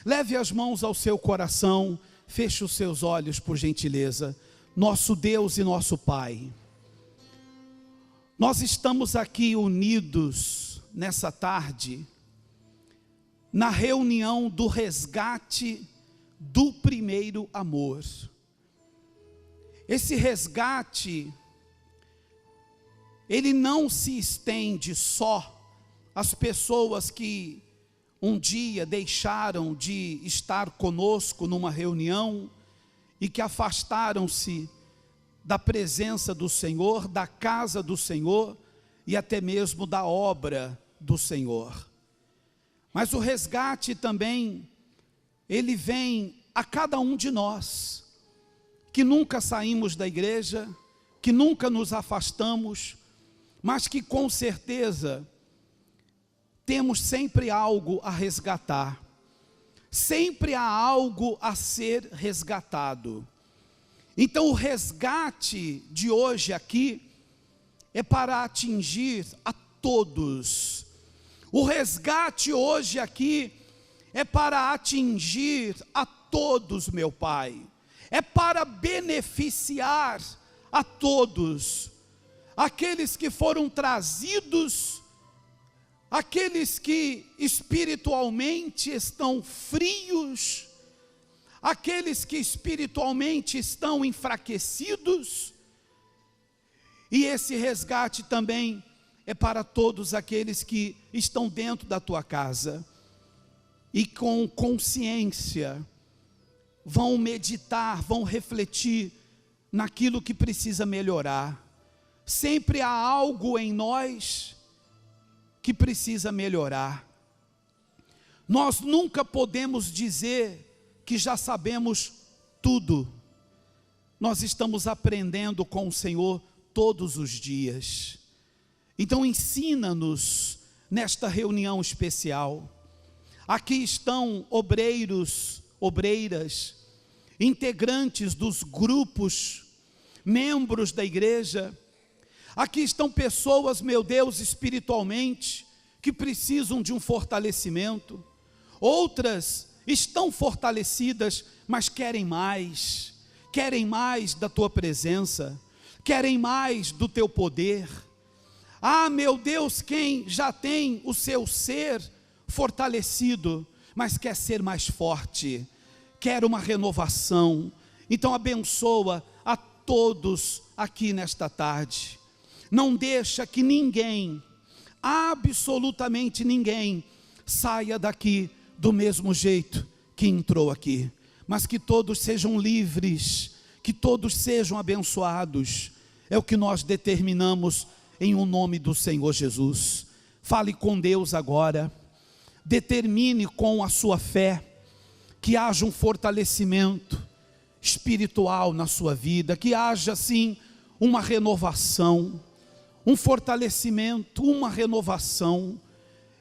Leve as mãos ao seu coração, feche os seus olhos por gentileza. Nosso Deus e nosso Pai, nós estamos aqui unidos nessa tarde, na reunião do resgate do primeiro amor. Esse resgate, ele não se estende só às pessoas que um dia deixaram de estar conosco numa reunião e que afastaram-se da presença do Senhor, da casa do Senhor e até mesmo da obra do Senhor. Mas o resgate também, ele vem a cada um de nós, que nunca saímos da igreja, que nunca nos afastamos, mas que com certeza temos sempre algo a resgatar. Sempre há algo a ser resgatado. Então o resgate de hoje aqui é para atingir a todos. O resgate hoje aqui é para atingir a todos, meu Pai. É para beneficiar a todos. Aqueles que foram trazidos, aqueles que espiritualmente estão frios, aqueles que espiritualmente estão enfraquecidos. E esse resgate também é para todos aqueles que estão dentro da tua casa e com consciência vão meditar, vão refletir naquilo que precisa melhorar. Sempre há algo em nós que precisa melhorar. Nós nunca podemos dizer que já sabemos tudo. Nós estamos aprendendo com o Senhor todos os dias. Então ensina-nos nesta reunião especial. Aqui estão obreiros, obreiras, integrantes dos grupos, membros da igreja. Aqui estão pessoas, meu Deus, espiritualmente, que precisam de um fortalecimento. Outras estão fortalecidas, mas querem mais da tua presença, querem mais do teu poder. Ah, meu Deus, quem já tem o seu ser fortalecido, mas quer ser mais forte, quer uma renovação. Então abençoa a todos aqui nesta tarde. Não deixa que ninguém, absolutamente ninguém, saia daqui do mesmo jeito que entrou aqui, mas que todos sejam livres, que todos sejam abençoados. É o que nós determinamos em o nome do Senhor Jesus. Fale com Deus agora, determine com a sua fé, que haja um fortalecimento espiritual na sua vida, que haja sim uma renovação, um fortalecimento, uma renovação.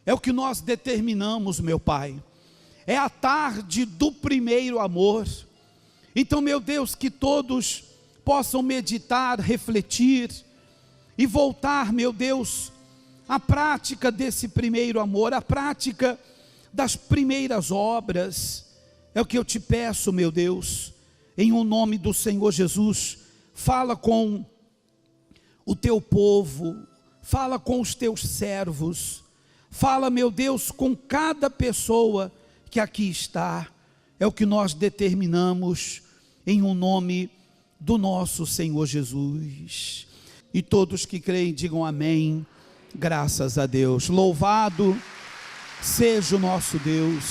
É o que nós determinamos, meu Pai. É a tarde do primeiro amor. Então, meu Deus, que todos possam meditar, refletir e voltar, meu Deus, à prática desse primeiro amor, à prática das primeiras obras. É o que eu te peço, meu Deus, em o nome do Senhor Jesus. Fala com o teu povo, fala com os teus servos, fala, meu Deus, com cada pessoa que aqui está. É o que nós determinamos em o nome do nosso Senhor Jesus. E todos que creem digam amém. Graças a Deus. Louvado seja o nosso Deus.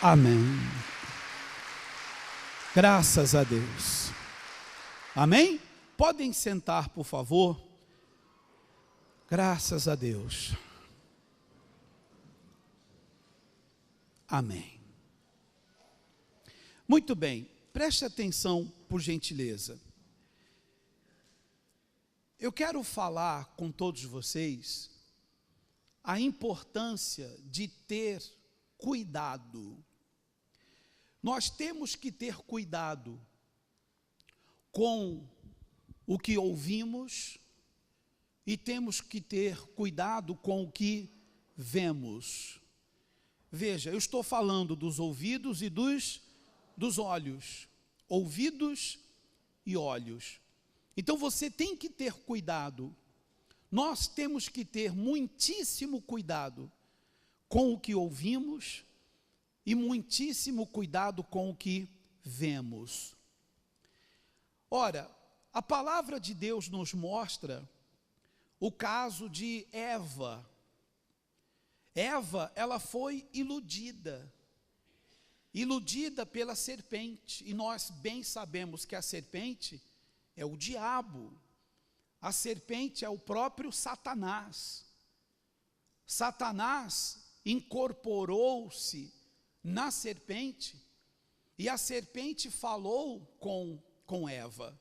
Amém. Graças a Deus. Amém? Podem sentar, por favor. Graças a Deus. Amém. Muito bem, preste atenção, por gentileza. Eu quero falar com todos vocês a importância de ter cuidado. Nós temos que ter cuidado com o que ouvimos e temos que ter cuidado com o que vemos. Veja, eu estou falando dos ouvidos e dos olhos. Ouvidos e olhos. Então você tem que ter cuidado. Nós temos que ter muitíssimo cuidado com o que ouvimos e muitíssimo cuidado com o que vemos. Ora, a palavra de Deus nos mostra o caso de Eva. Eva, ela foi iludida pela serpente, e nós bem sabemos que a serpente é o diabo, a serpente é o próprio Satanás. Satanás incorporou-se na serpente, e a serpente falou com Eva.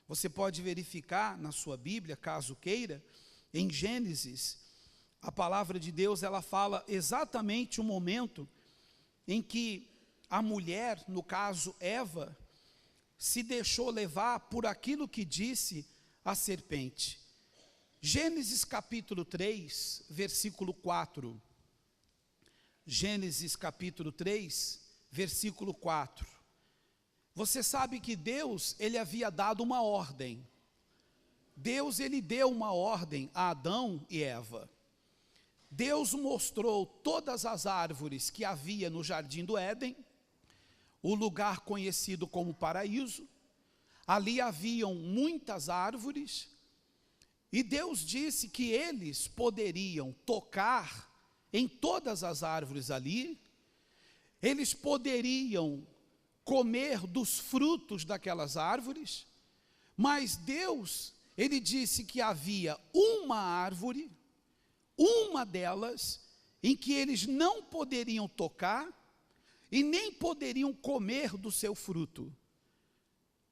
Você pode verificar na sua Bíblia, caso queira, em Gênesis, a palavra de Deus, ela fala exatamente o momento em que a mulher, no caso Eva, se deixou levar por aquilo que disse a serpente. Gênesis capítulo 3, versículo 4. Gênesis capítulo 3, versículo 4. Você sabe que Deus, ele havia dado uma ordem. Deus, ele deu uma ordem a Adão e Eva. Deus mostrou todas as árvores que havia no jardim do Éden, o lugar conhecido como paraíso. Ali haviam muitas árvores, e Deus disse que eles poderiam tocar em todas as árvores ali, eles poderiam comer dos frutos daquelas árvores, mas Deus, ele disse que havia uma árvore, uma delas, em que eles não poderiam tocar e nem poderiam comer do seu fruto.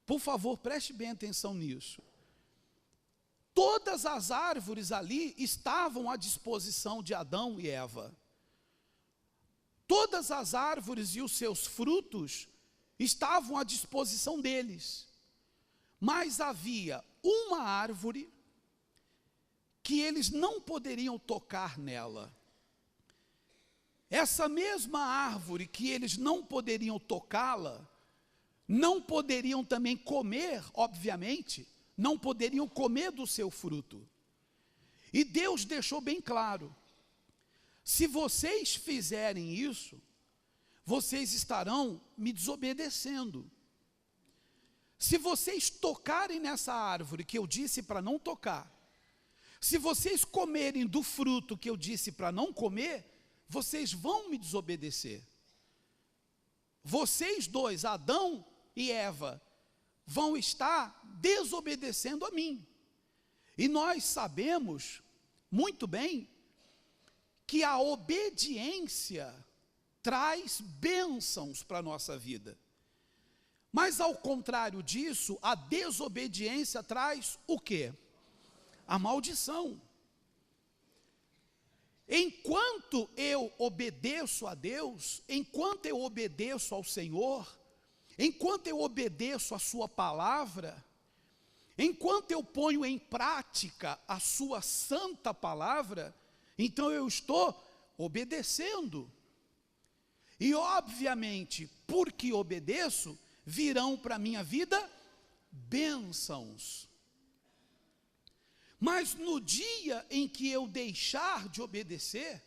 Por favor, preste bem atenção nisso. Todas as árvores ali estavam à disposição de Adão e Eva. Todas as árvores e os seus frutos estavam à disposição deles. Mas havia uma árvore que eles não poderiam tocar nela. Essa mesma árvore que eles não poderiam tocá-la, não poderiam também comer, obviamente, não poderiam comer do seu fruto. E Deus deixou bem claro: se vocês fizerem isso, vocês estarão me desobedecendo. Se vocês tocarem nessa árvore que eu disse para não tocar, se vocês comerem do fruto que eu disse para não comer, vocês vão me desobedecer. Vocês dois, Adão e Eva, vão estar desobedecendo a mim. E nós sabemos muito bem que a obediência traz bênçãos para a nossa vida. Mas ao contrário disso, a desobediência traz o quê? A maldição. Enquanto eu obedeço a Deus, enquanto eu obedeço ao Senhor, enquanto eu obedeço a sua palavra, enquanto eu ponho em prática a sua santa palavra, então eu estou obedecendo. E obviamente, porque obedeço, virão para a minha vida bênçãos. Mas no dia em que eu deixar de obedecer,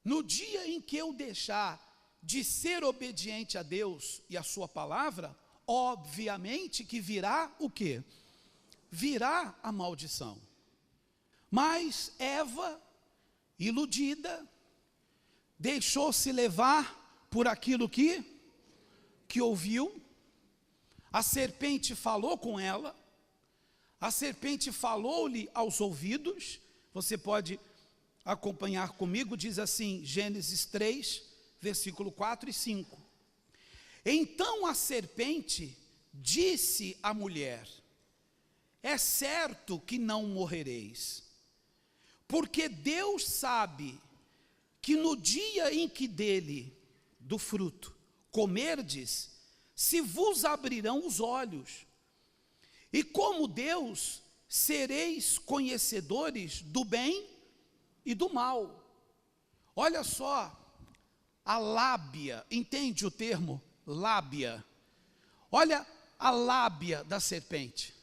no dia em que eu deixar de ser obediente a Deus e a sua palavra, obviamente que virá o quê? Virá a maldição. Mas Eva, iludida, deixou-se levar por aquilo que ouviu. A serpente falou com ela, a serpente falou-lhe aos ouvidos. Você pode acompanhar comigo, diz assim, Gênesis 3, versículo 4 e 5. Então a serpente disse à mulher: é certo que não morrereis, porque Deus sabe que no dia em que do fruto, comerdes, se vos abrirão os olhos, e como Deus, sereis conhecedores do bem e do mal. Olha só, a lábia, entende o termo lábia? Olha a lábia da serpente.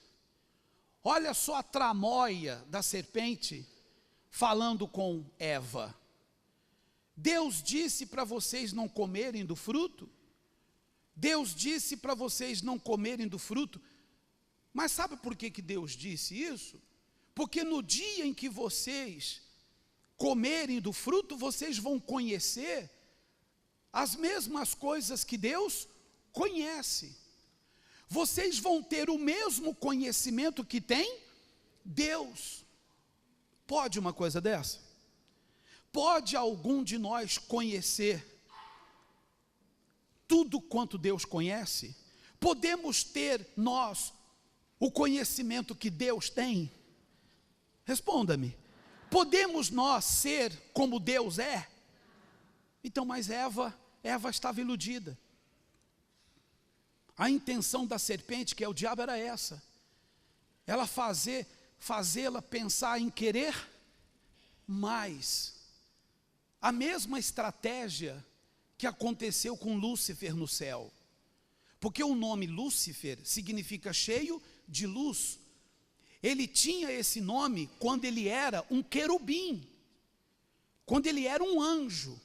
Olha só a tramóia da serpente falando com Eva. Deus disse para vocês não comerem do fruto? Deus disse para vocês não comerem do fruto? Mas sabe por que Deus disse isso? Porque no dia em que vocês comerem do fruto, vocês vão conhecer as mesmas coisas que Deus conhece. Vocês vão ter o mesmo conhecimento que tem Deus. Pode uma coisa dessa? Pode algum de nós conhecer tudo quanto Deus conhece? Podemos ter nós o conhecimento que Deus tem? Responda-me. Podemos nós ser como Deus é? Então, mas Eva estava iludida. A intenção da serpente, que é o diabo, era essa. Ela fazê-la pensar em querer mais. A mesma estratégia que aconteceu com Lúcifer no céu. Porque o nome Lúcifer significa cheio de luz. Ele tinha esse nome quando ele era um querubim. Quando ele era um anjo.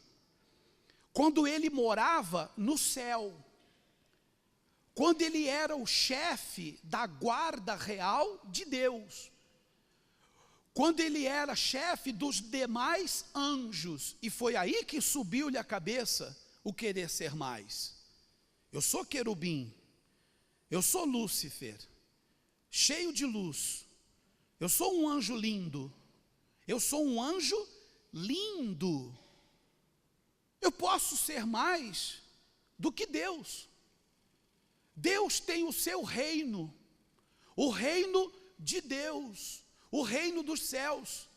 Quando ele morava no céu. Quando ele era o chefe da guarda real de Deus. Quando ele era chefe dos demais anjos. E foi aí que subiu-lhe a cabeça o querer ser mais. Eu sou querubim. Eu sou Lúcifer. Cheio de luz. Eu sou um anjo lindo. Eu sou um anjo lindo. Eu posso ser mais do que Deus. Deus tem o seu reino, o reino de Deus, o reino dos céus.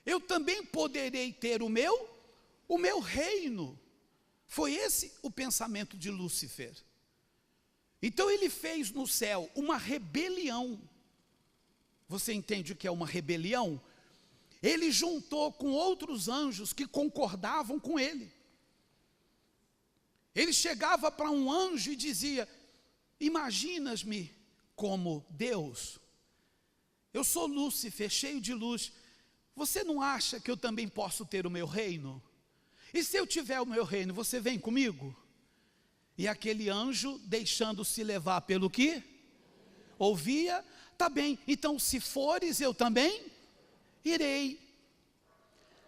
Eu também poderei ter o meu reino. Foi esse o pensamento de Lúcifer. Então ele fez no céu uma rebelião. Você entende o que é uma rebelião? Ele juntou com outros anjos que concordavam com ele. Ele chegava para um anjo e dizia: imaginas-me como Deus? Eu sou Lúcifer, cheio de luz. Você não acha que eu também posso ter o meu reino? E se eu tiver o meu reino, você vem comigo? E aquele anjo, deixando-se levar pelo que ouvia, tá bem, então se fores, eu também irei.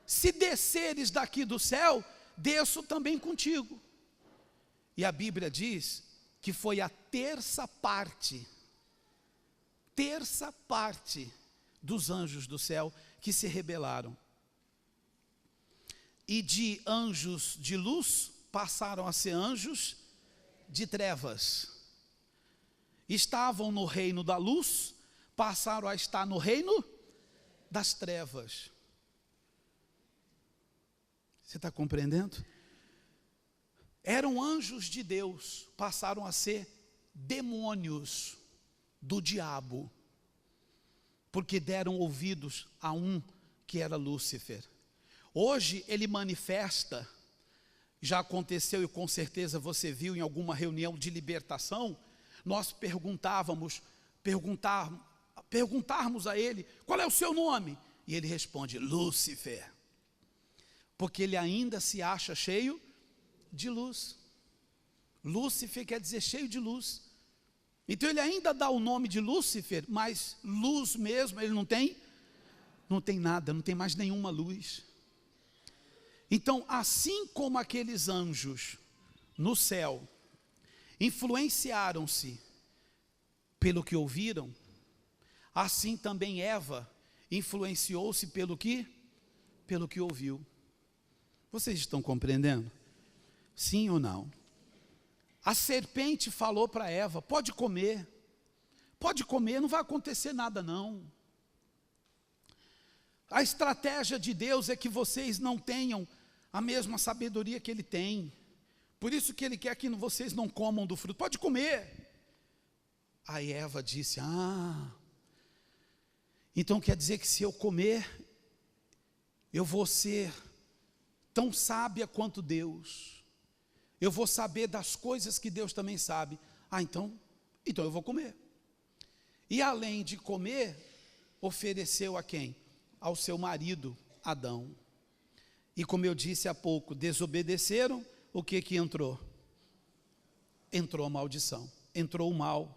Se desceres daqui do céu, desço também contigo. E a Bíblia diz que foi a terça parte dos anjos do céu que se rebelaram. E de anjos de luz passaram a ser anjos de trevas. Estavam no reino da luz, passaram a estar no reino das trevas. Você está compreendendo? Eram anjos de Deus, passaram a ser demônios do diabo, porque deram ouvidos a um que era Lúcifer. Hoje ele manifesta, já aconteceu e com certeza você viu em alguma reunião de libertação, nós perguntarmos a ele: qual é o seu nome? E ele responde: Lúcifer, porque ele ainda se acha cheio de luz. Lúcifer quer dizer cheio de luz. Então ele ainda dá o nome de Lúcifer, mas luz mesmo ele não tem nada, não tem mais nenhuma luz. Então, assim como aqueles anjos no céu influenciaram-se pelo que ouviram, assim também Eva influenciou-se pelo que ouviu. Vocês estão compreendendo? Sim ou não? A serpente falou para Eva: pode comer, não vai acontecer nada não. A estratégia de Deus é que vocês não tenham a mesma sabedoria que Ele tem. Por isso que Ele quer que vocês não comam do fruto. Pode comer. Aí Eva disse: então quer dizer que se eu comer, eu vou ser tão sábia quanto Deus. eu vou saber das coisas que Deus também sabe. Então eu vou comer. E além de comer, ofereceu a quem? Ao seu marido, Adão. E como eu disse há pouco, desobedeceram, o que entrou? Entrou a maldição, entrou o mal.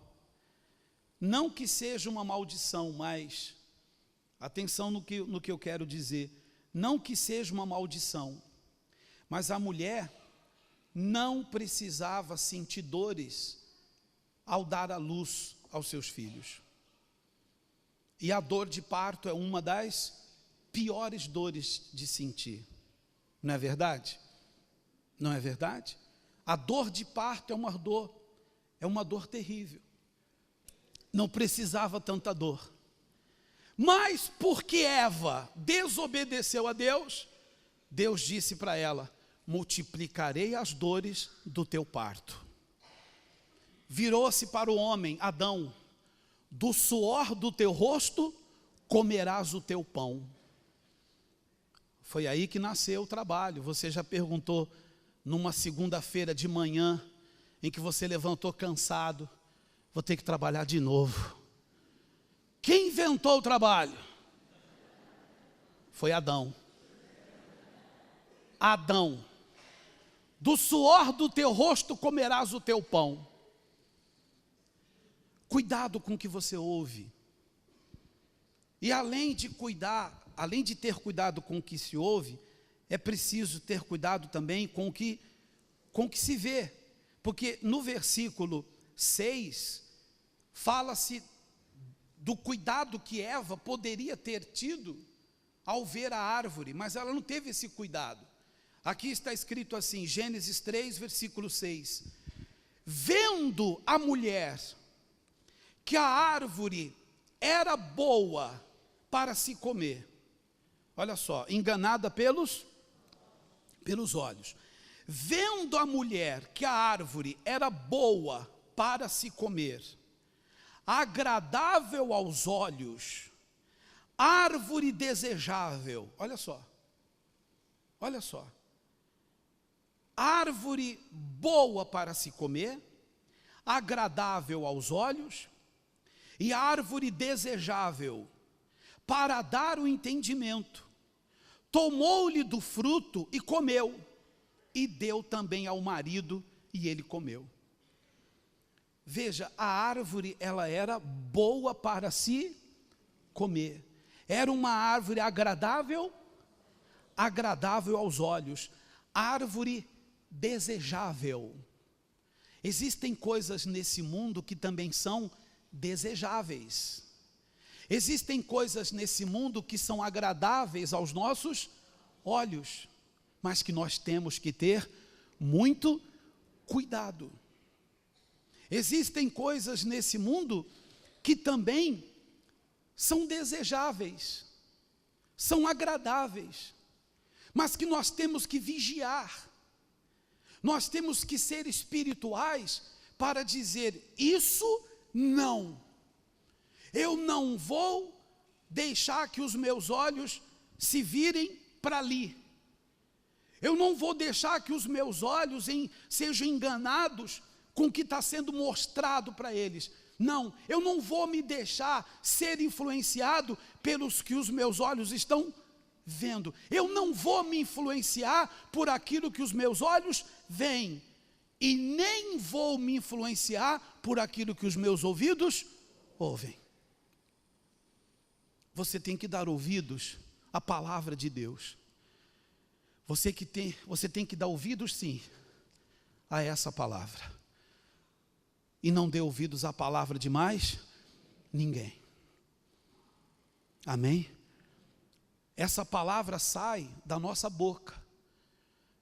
Não que seja uma maldição, mas, atenção no que eu quero dizer, não que seja uma maldição, mas a mulher não precisava sentir dores ao dar à luz aos seus filhos. E a dor de parto é uma das piores dores de sentir. Não é verdade? Não é verdade? A dor de parto é uma dor terrível. Não precisava tanta dor. Mas porque Eva desobedeceu a Deus, Deus disse para ela: multiplicarei as dores do teu parto. Virou-se para o homem, Adão: do suor do teu rosto comerás o teu pão. Foi aí que nasceu o trabalho. Você já perguntou, numa segunda-feira de manhã, em que você levantou cansado: vou ter que trabalhar de novo. Quem inventou o trabalho? Foi Adão. Adão: do suor do teu rosto comerás o teu pão. Cuidado com o que você ouve. E além de ter cuidado com o que se ouve, é preciso ter cuidado também com o que se vê. Porque no versículo 6, fala-se do cuidado que Eva poderia ter tido ao ver a árvore, mas ela não teve esse cuidado. Aqui está escrito assim, Gênesis 3, versículo 6. Vendo a mulher que a árvore era boa para se comer. Olha só, enganada pelos olhos. Vendo a mulher que a árvore era boa para se comer, agradável aos olhos, árvore desejável. Olha só. Árvore boa para se comer, agradável aos olhos, e árvore desejável para dar o entendimento. Tomou-lhe do fruto e comeu, e deu também ao marido, e ele comeu. Veja, a árvore, ela era boa para se comer. Era uma árvore agradável aos olhos. Árvore desejável. Existem coisas nesse mundo que também são desejáveis. Existem coisas nesse mundo que são agradáveis aos nossos olhos, mas que nós temos que ter muito cuidado. Existem coisas nesse mundo que também são desejáveis, são agradáveis, mas que nós temos que vigiar. Nós temos que ser espirituais para dizer: isso não. Eu não vou deixar que os meus olhos se virem para ali. Eu não vou deixar que os meus olhos sejam enganados com o que está sendo mostrado para eles. Não, eu não vou me deixar ser influenciado pelos que os meus olhos estão vendo. Eu não vou me influenciar por aquilo que os meus olhos veem. E nem vou me influenciar por aquilo que os meus ouvidos ouvem. Você tem que dar ouvidos à palavra de Deus. Você tem que dar ouvidos, sim, a essa palavra. E não dê ouvidos à palavra de mais ninguém. Amém? Essa palavra sai da nossa boca.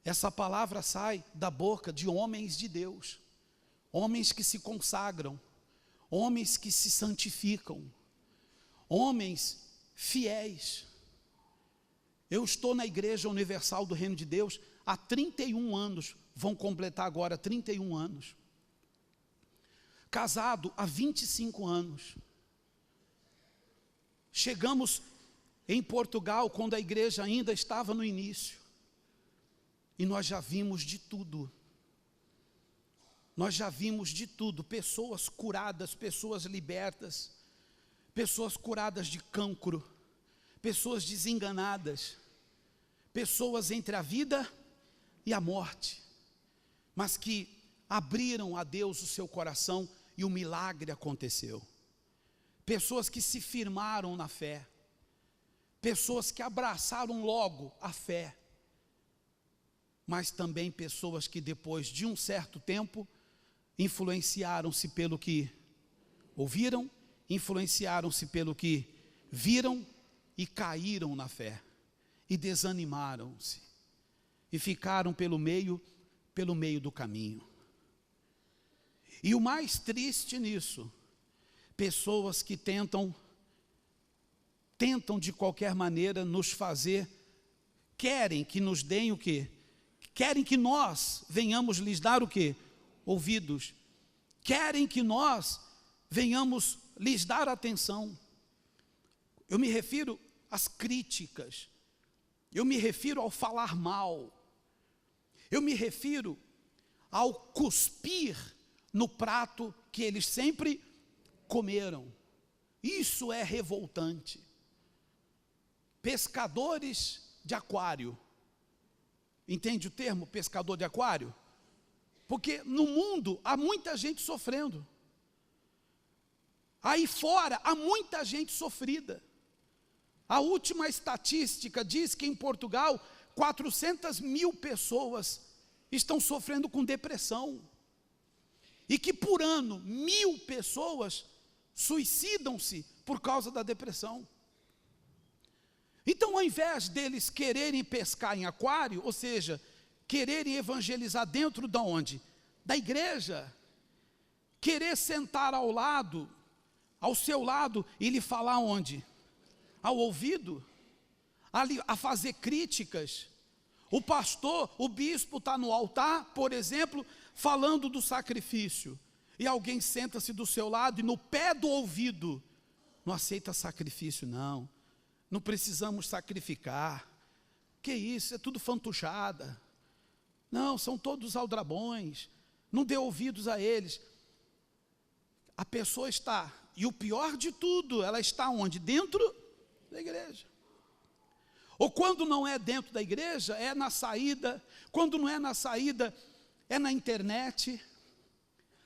Essa palavra sai da boca de homens de Deus. Homens que se consagram. Homens que se santificam. Homens fiéis. Eu estou na Igreja Universal do Reino de Deus há 31 anos. Vão completar agora 31 anos. Casado há 25 anos. Chegamos em Portugal quando a igreja ainda estava no início. E nós já vimos de tudo. nós já vimos de tudo, pessoas curadas, pessoas libertas, pessoas curadas de cancro, pessoas desenganadas, pessoas entre a vida e a morte, mas que abriram a Deus o seu coração e o milagre aconteceu. Pessoas que se firmaram na fé, pessoas que abraçaram logo a fé, mas também pessoas que depois de um certo tempo influenciaram-se pelo que ouviram, influenciaram-se pelo que viram e caíram na fé e desanimaram-se e ficaram pelo meio do caminho. E o mais triste nisso, pessoas que tentam de qualquer maneira nos fazer, querem que nos deem o quê? Querem que nós venhamos lhes dar o quê? Ouvidos. Querem que nós venhamos lhes dar atenção. Eu me refiro às críticas, eu me refiro ao falar mal, eu me refiro ao cuspir no prato que eles sempre comeram. Isso é revoltante. Pescadores de aquário. Entende o termo pescador de aquário? Porque no mundo há muita gente sofrendo. Aí fora há muita gente sofrida. A última estatística diz que em Portugal 400 mil pessoas estão sofrendo com depressão. E que por ano 1000 pessoas suicidam-se por causa da depressão. Então, ao invés deles quererem pescar em aquário, ou seja, quererem evangelizar dentro de onde? Da igreja, querer sentar ao seu lado e lhe falar onde? Ao ouvido, a fazer críticas. O pastor, o bispo está no altar, por exemplo, falando do sacrifício, e alguém senta-se do seu lado e no pé do ouvido, não aceita sacrifício não precisamos sacrificar, que isso, é tudo fantochada, não, são todos aldrabões, não dê ouvidos a eles. A pessoa está, e o pior de tudo, ela está onde? Dentro da igreja. Ou quando não é dentro da igreja, é na saída. Quando não é na saída, é na internet.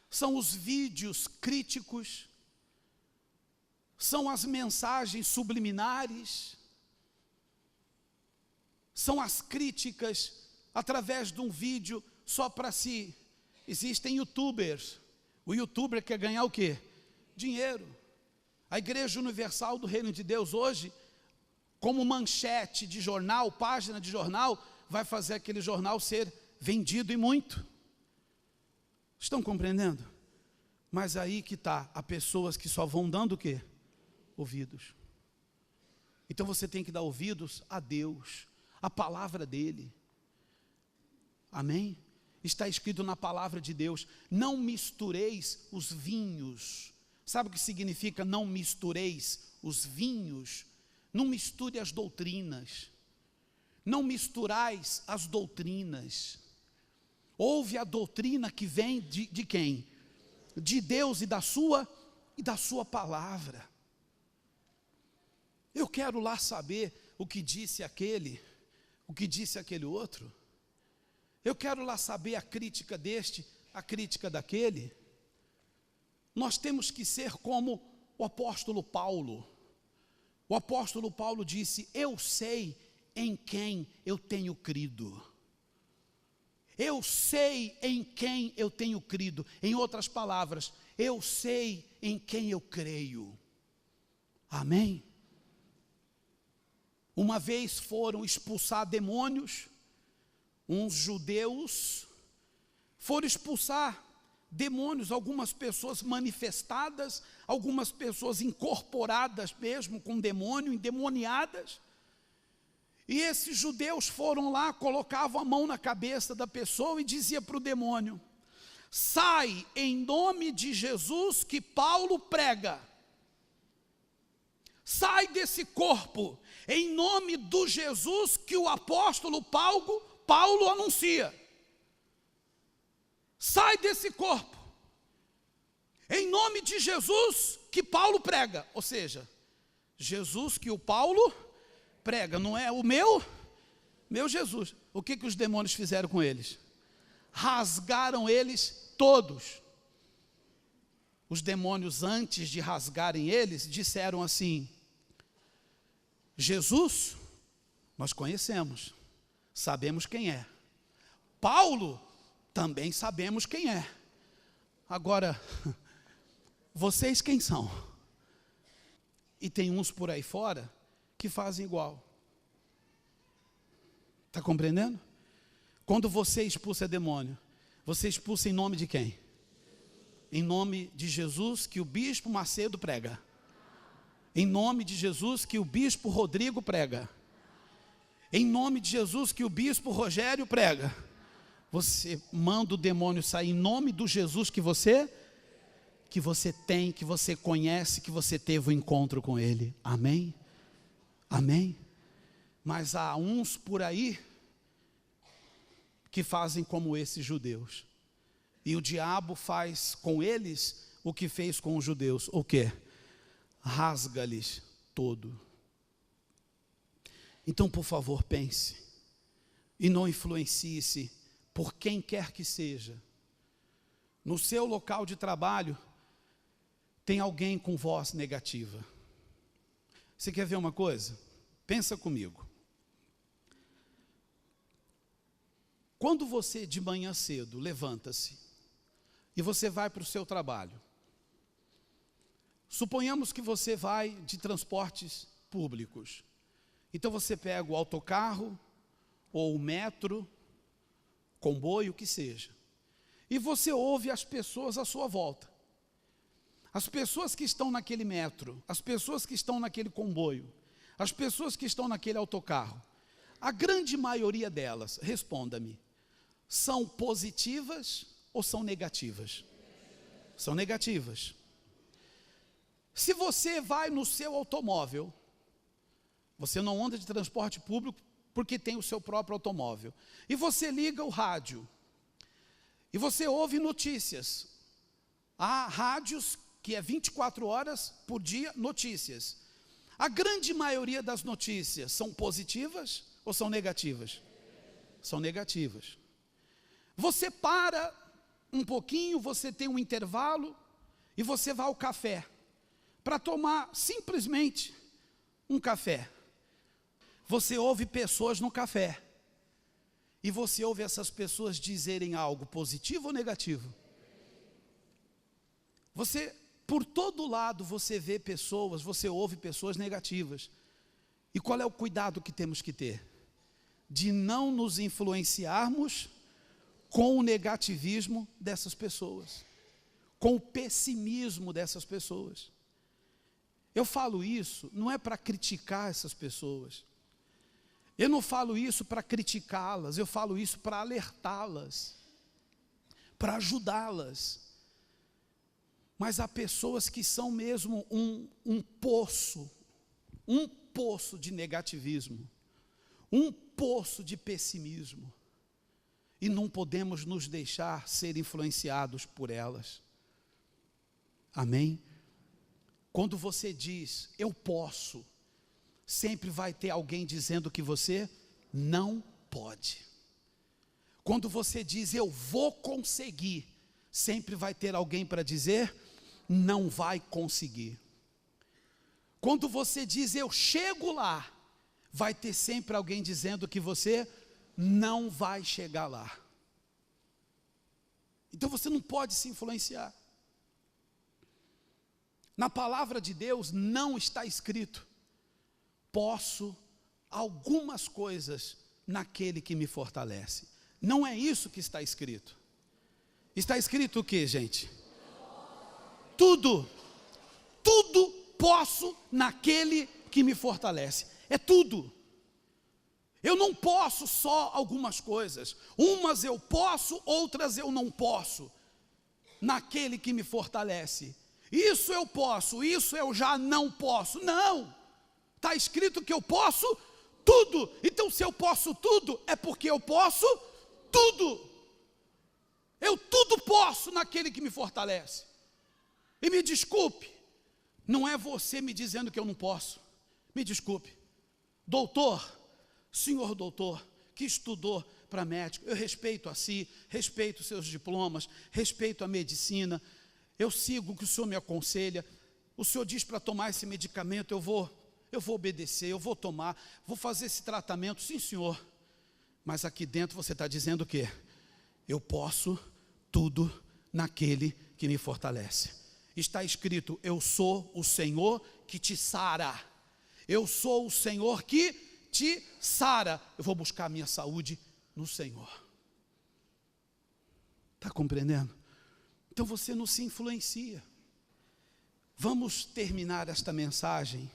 São os vídeos críticos, são as mensagens subliminares, são as críticas através de um vídeo só para si. Existem youtubers. O youtuber quer ganhar o quê? Dinheiro. A Igreja Universal do Reino de Deus hoje, como manchete de jornal, página de jornal, vai fazer aquele jornal ser vendido e muito. Estão compreendendo? Mas aí que está, há pessoas que só vão dando o quê? Ouvidos. Então você tem que dar ouvidos a Deus, a palavra dEle. Amém? Está escrito na palavra de Deus, não mistureis os vinhos. Sabe o que significa não mistureis os vinhos? Não misture as doutrinas. Não misturais as doutrinas. Ouve a doutrina que vem de quem? De Deus e da sua palavra. Eu quero lá saber o que disse aquele outro. Eu quero lá saber a crítica deste, a crítica daquele. Nós temos que ser como o apóstolo Paulo. O apóstolo Paulo disse, eu sei em quem eu tenho crido. Eu sei em quem eu tenho crido. Em outras palavras, eu sei em quem eu creio. Amém? Uma vez foram expulsar demônios, uns judeus foram expulsar demônios, algumas pessoas manifestadas, algumas pessoas incorporadas mesmo com demônio, endemoniadas. E esses judeus foram lá, colocavam a mão na cabeça da pessoa e dizia para o demônio, sai em nome de Jesus que Paulo prega. Sai desse corpo, em nome do Jesus que o apóstolo Paulo anuncia. sai desse corpo, em nome de Jesus que Paulo prega. Ou seja, Jesus que o Paulo prega, não é o meu Jesus. O que os demônios fizeram com eles? Rasgaram eles todos. Os demônios, antes de rasgarem eles, disseram assim: Jesus, nós conhecemos, sabemos quem é. Paulo, também sabemos quem é. Agora, vocês quem são? E tem uns por aí fora que fazem igual. Está compreendendo? Quando você expulsa demônio, você expulsa em nome de quem? Em nome de Jesus que o bispo Macedo prega. Em nome de Jesus que o bispo Rodrigo prega. Em nome de Jesus que o bispo Rogério prega. Você manda o demônio sair em nome do Jesus que você tem, que você conhece, que você teve um encontro com ele. Amém? Amém? Mas há uns por aí que fazem como esses judeus. E o diabo faz com eles o que fez com os judeus. O quê? Rasga-lhes todo. Então, por favor, pense. E não influencie-se por quem quer que seja. No seu local de trabalho, tem alguém com voz negativa. Você quer ver uma coisa? Pensa comigo. Quando você de manhã cedo levanta-se e você vai para o seu trabalho, suponhamos que você vai de transportes públicos. Então você pega o autocarro, ou o metro, comboio, o que seja. E você ouve as pessoas à sua volta. As pessoas que estão naquele metro, as pessoas que estão naquele comboio, as pessoas que estão naquele autocarro, a grande maioria delas, responda-me, são positivas ou são negativas? São negativas. Se você vai no seu automóvel, você não anda de transporte público porque tem o seu próprio automóvel, e você liga o rádio, e você ouve notícias. Há rádios que é 24 horas por dia, notícias. A grande maioria das notícias são positivas ou são negativas? São negativas. Você para um pouquinho, você tem um intervalo, e você vai ao café, para tomar simplesmente um café. Você ouve pessoas no café, e você ouve essas pessoas dizerem algo positivo ou negativo? Você, por todo lado, você vê pessoas, você ouve pessoas negativas. E qual é o cuidado que temos que ter? De não nos influenciarmos com o negativismo dessas pessoas, com o pessimismo dessas pessoas. Eu falo isso, não é para criticar essas pessoas. Eu não falo isso para criticá-las, eu falo isso para alertá-las, para ajudá-las. Mas há pessoas que são mesmo um poço de negativismo, um poço de pessimismo. E não podemos nos deixar ser influenciados por elas. Amém? Quando você diz, eu posso, sempre vai ter alguém dizendo que você não pode. Quando você diz, eu vou conseguir, sempre vai ter alguém para dizer, não vai conseguir. Quando você diz, eu chego lá, vai ter sempre alguém dizendo que você não vai chegar lá. Então você não pode se influenciar. Na palavra de Deus não está escrito, posso algumas coisas naquele que me fortalece. Não é isso que está escrito. Está escrito o que, gente? Tudo posso naquele que me fortalece. É tudo. Eu não posso só algumas coisas. Umas eu posso, outras eu não posso. Naquele que me fortalece. Isso eu posso, isso eu já não posso. Não. Está escrito que eu posso tudo. Então se eu posso tudo, é porque eu posso tudo. Eu tudo posso naquele que me fortalece. E me desculpe, não é você me dizendo que eu não posso. Me desculpe. Doutor, senhor doutor, que estudou para médico, eu respeito a si, respeito os seus diplomas, respeito a medicina, eu sigo o que o senhor me aconselha. O senhor diz para tomar esse medicamento, eu vou obedecer, eu vou tomar, vou fazer esse tratamento, sim senhor. Mas aqui dentro você está dizendo o quê? Eu posso tudo naquele que me fortalece. Está escrito, eu sou o Senhor que te sara. Eu sou o Senhor que te sara. Eu vou buscar a minha saúde no Senhor. Está compreendendo? Então você não se influencia. Vamos terminar esta mensagem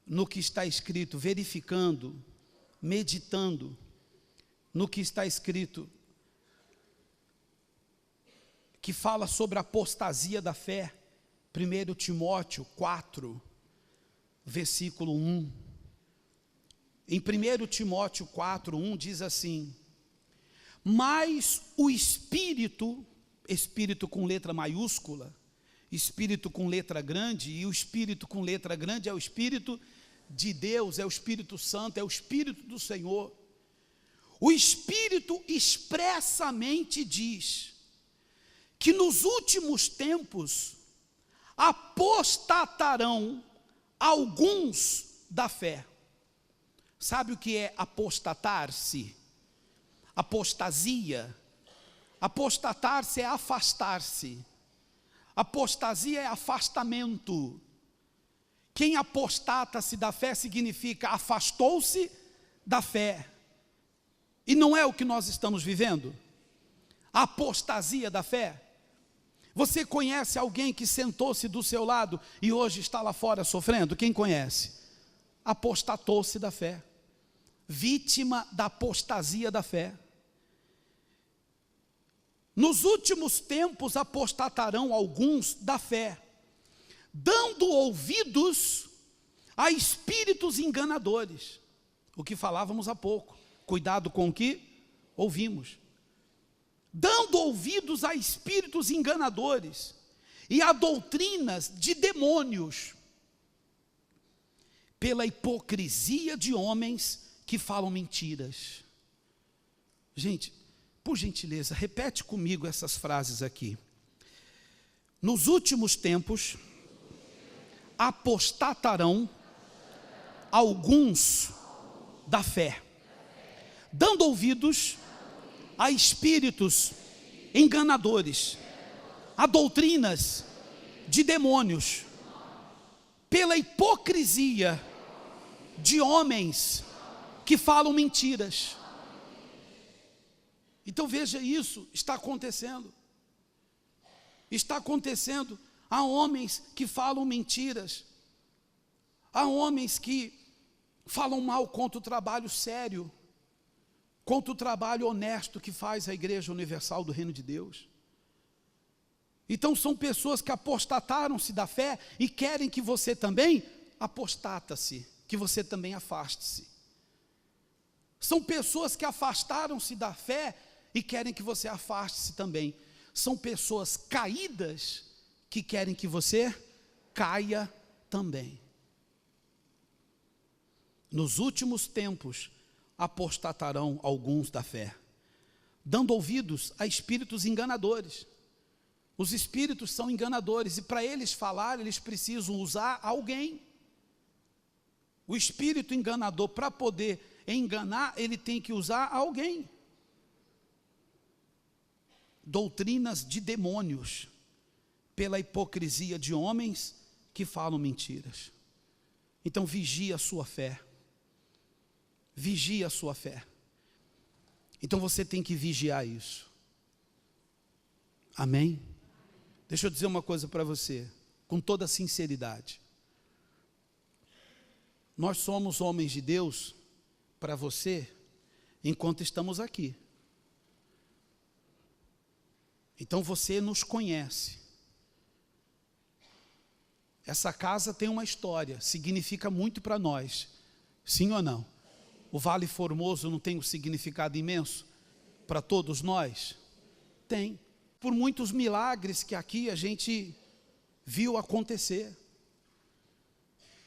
no que está escrito, verificando, meditando no que está escrito, que fala sobre a apostasia da fé. 1 Timóteo 4, versículo 1. Em 1 Timóteo 4, 1 diz assim: mas o Espírito, Espírito com letra maiúscula, Espírito com letra grande, e o Espírito com letra grande é o Espírito de Deus, é o Espírito Santo, é o Espírito do Senhor. O Espírito expressamente diz que nos últimos tempos apostatarão alguns da fé. Sabe o que é apostatar-se? Apostasia. Apostatar-se é afastar-se. Apostasia é afastamento. Quem apostata-se da fé significa afastou-se da fé. E não é o que nós estamos vivendo? A apostasia da fé. Você conhece alguém que sentou-se do seu lado e hoje está lá fora sofrendo? Quem conhece? Apostatou-se da fé. Vítima da apostasia da fé. Nos últimos tempos apostatarão alguns da fé, dando ouvidos a espíritos enganadores. O que falávamos há pouco. Cuidado com o que ouvimos. Dando ouvidos a espíritos enganadores e a doutrinas de demônios, pela hipocrisia de homens que falam mentiras. Gente, por gentileza, repete comigo essas frases aqui. Nos últimos tempos, apostatarão alguns da fé, dando ouvidos a espíritos enganadores, a doutrinas de demônios, pela hipocrisia de homens que falam mentiras. Então veja, isso está acontecendo. Está acontecendo. Há homens que falam mentiras. Há homens que falam mal contra o trabalho sério, contra o trabalho honesto que faz a Igreja Universal do Reino de Deus. Então são pessoas que apostataram-se da fé e querem que você também apostata-se, que você também afaste-se. São pessoas que afastaram-se da fé e querem que você afaste-se também. São pessoas caídas que querem que você caia também. Nos últimos tempos apostatarão alguns da fé, dando ouvidos a espíritos enganadores. Os espíritos são enganadores e para eles falar, eles precisam usar alguém. O espírito enganador, para poder enganar, ele tem que usar alguém. Doutrinas de demônios, pela hipocrisia de homens que falam mentiras. Então vigie a sua fé. Vigie a sua fé. Então você tem que vigiar isso. Amém? Deixa eu dizer uma coisa para você, com toda sinceridade. Nós somos homens de Deus para você, enquanto estamos aqui. Então você nos conhece. Essa casa tem uma história, significa muito para nós. Sim ou não? O Vale Formoso não tem um significado imenso para todos nós? Tem. Por muitos milagres que aqui a gente viu acontecer.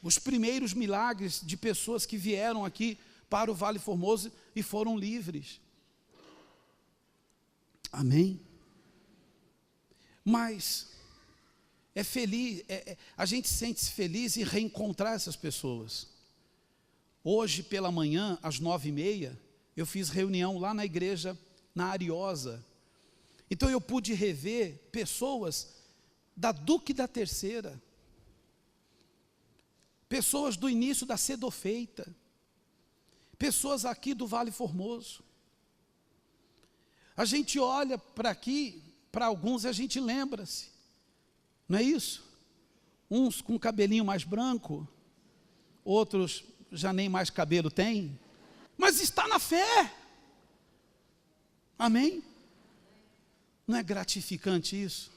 Os primeiros milagres de pessoas que vieram aqui para o Vale Formoso e foram livres. Amém? Mas é feliz, a gente sente-se feliz em reencontrar essas pessoas. Hoje pela manhã, às 9h30, eu fiz reunião lá na igreja, na Ariosa. Então eu pude rever pessoas da Duque da Terceira, pessoas do início da Sedofeita, pessoas aqui do Vale Formoso. A gente olha para aqui, para alguns e a gente lembra-se, não é isso? Uns com cabelinho mais branco, outros já nem mais cabelo tem, mas está na fé. Amém? Não é gratificante isso?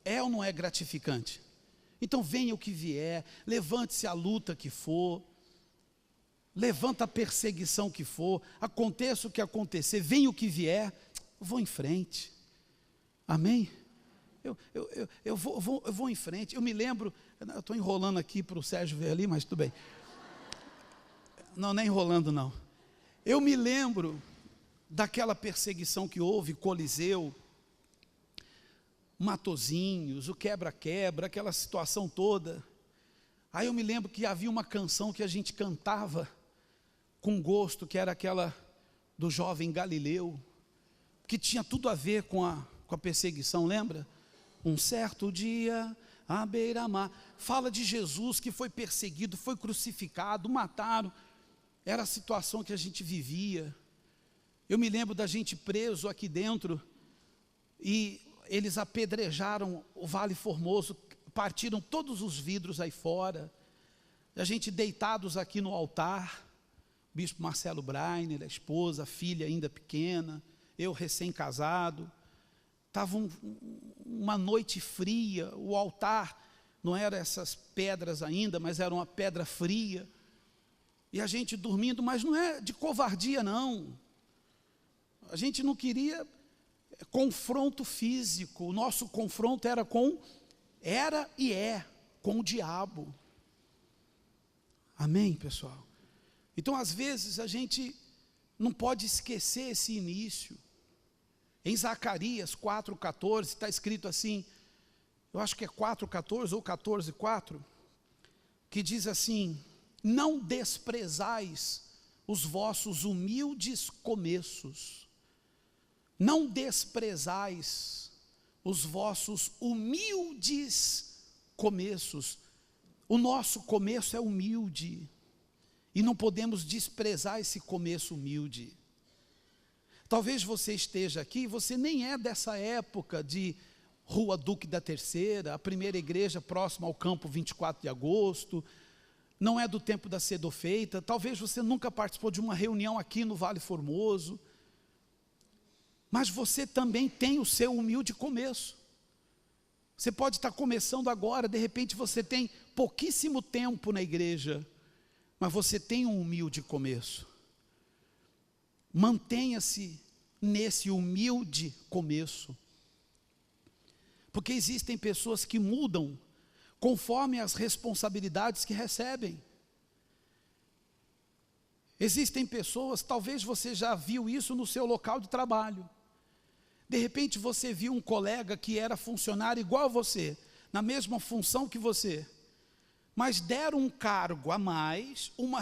É ou não é gratificante? Então venha o que vier, levante-se a luta que for, levanta a perseguição que for, aconteça o que acontecer, venha o que vier, eu vou em frente. Amém? Eu vou em frente. Eu me lembro, eu estou enrolando aqui para o Sérgio ver ali, mas tudo bem. Não, nem enrolando não. Eu me lembro daquela perseguição que houve, Coliseu, Matozinhos, o quebra-quebra, aquela situação toda. Aí eu me lembro que havia uma canção que a gente cantava com gosto, que era aquela do jovem Galileu, que tinha tudo a ver com a perseguição, lembra? Um certo dia, à beira-mar, fala de Jesus que foi perseguido, foi crucificado, mataram, era a situação que a gente vivia. Eu me lembro da gente preso aqui dentro, e eles apedrejaram o Vale Formoso, partiram todos os vidros aí fora, a gente deitados aqui no altar, o bispo Marcelo Brainer, a esposa, a filha ainda pequena, eu recém-casado, estava uma noite fria, o altar não era essas pedras ainda, mas era uma pedra fria, e a gente dormindo, mas não é de covardia não, a gente não queria confronto físico, o nosso confronto era e é com o diabo. Amém, pessoal? Então às vezes a gente não pode esquecer esse início. Em Zacarias 4,14 está escrito assim, eu acho que é 4,14 ou 14,4, que diz assim: não desprezais os vossos humildes começos. Não desprezais os vossos humildes começos. O nosso começo é humilde, e não podemos desprezar esse começo humilde. Talvez você esteja aqui, você nem é dessa época de Rua Duque da Terceira, a primeira igreja próxima ao campo 24 de agosto, não é do tempo da Sedofeita, talvez você nunca participou de uma reunião aqui no Vale Formoso, mas você também tem o seu humilde começo. Você pode estar começando agora, de repente você tem pouquíssimo tempo na igreja, mas você tem um humilde começo. Mantenha-se nesse humilde começo, porque existem pessoas que mudam conforme as responsabilidades que recebem. Existem pessoas, talvez você já viu isso no seu local de trabalho. De repente você viu um colega que era funcionário igual a você, na mesma função que você, mas deram um cargo a mais, uma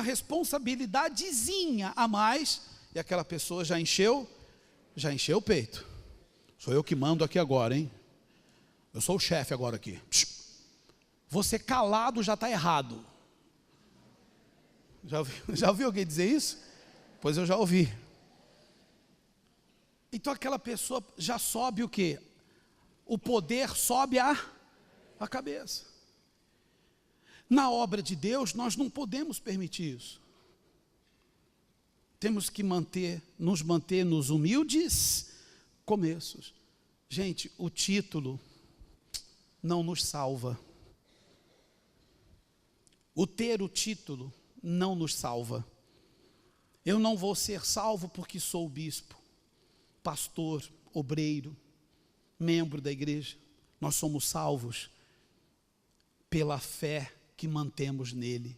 responsabilidadezinha a mais, e aquela pessoa já encheu o peito. Sou eu que mando aqui agora, hein? Eu sou o chefe agora aqui. Você calado já está errado. Já ouviu alguém dizer isso? Pois eu já ouvi. Então aquela pessoa já sobe o quê? O poder sobe a cabeça. Na obra de Deus nós não podemos permitir isso. Temos que nos manter nos humildes começos. Gente, o título não nos salva. O ter o título não nos salva. Eu não vou ser salvo porque sou bispo. pastor, obreiro, membro da igreja, nós somos salvos pela fé que mantemos nele,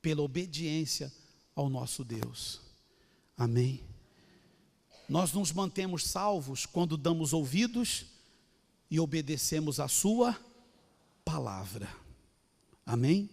pela obediência ao nosso Deus. Amém? Nós nos mantemos salvos quando damos ouvidos e obedecemos a sua palavra. Amém?